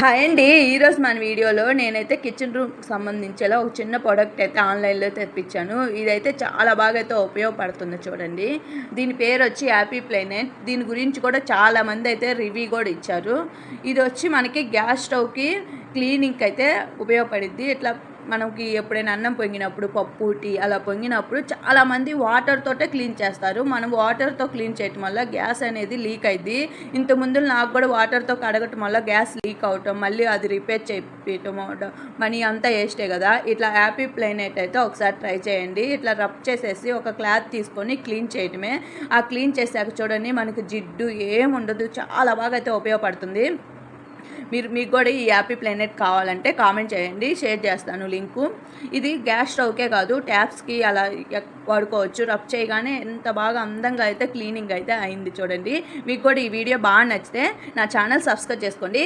Hi అండి. ఈరోజు మన వీడియోలో నేనైతే కిచెన్ రూమ్కి సంబంధించేలా ఒక చిన్న ప్రోడక్ట్ అయితే ఆన్లైన్లో తెప్పించాను. ఇదైతే చాలా బాగా అయితే ఉపయోగపడుతుంది చూడండి. దీని పేరు వచ్చి హ్యాపీ ప్లానెట్. దీని గురించి కూడా చాలామంది అయితే రివ్యూ కూడా ఇచ్చారు. ఇది వచ్చి మనకి గ్యాస్ స్టవ్కి క్లీనింగ్కి అయితే ఉపయోగపడుద్ది. ఇట్లా మనకి ఎప్పుడైనా అన్నం పొంగినప్పుడు, పప్పు టీ అలా పొంగినప్పుడు చాలామంది వాటర్తోటే క్లీన్ చేస్తారు. మనం వాటర్తో క్లీన్ చేయటం వల్ల గ్యాస్ అనేది లీక్ అయింది. ఇంతకుముందు నాకు కూడా వాటర్తో కడగటం వల్ల గ్యాస్ లీక్ అవటం, మళ్ళీ అది రిపేర్ చేయించడం మనీ అంతా వేస్టే కదా. ఇట్లా హ్యాపీ ప్లానెట్ అయితే ఒకసారి ట్రై చేయండి. ఇట్లా రబ్ చేసేసి ఒక క్లాత్ తీసుకొని క్లీన్ చేయటమే. ఆ క్లీన్ చేసాక చూడండి మనకు జిడ్డు ఏముండదు. చాలా బాగా అయితే ఉపయోగపడుతుంది. మీకు కూడా ఈ హ్యాపీ ప్లానెట్ కావాలంటే కామెంట్ చేయండి, షేర్ చేస్తాను లింకు. ఇది గ్యాస్ స్టవ్కే కాదు, ట్యాప్స్కి అలా వాడుకోవచ్చు. రబ్ చేయగానే ఎంత బాగా అందంగా అయితే క్లీనింగ్ అయితే అయింది చూడండి. మీకు కూడా ఈ వీడియో బాగా నచ్చితే నా ఛానల్ సబ్స్క్రైబ్ చేసుకోండి.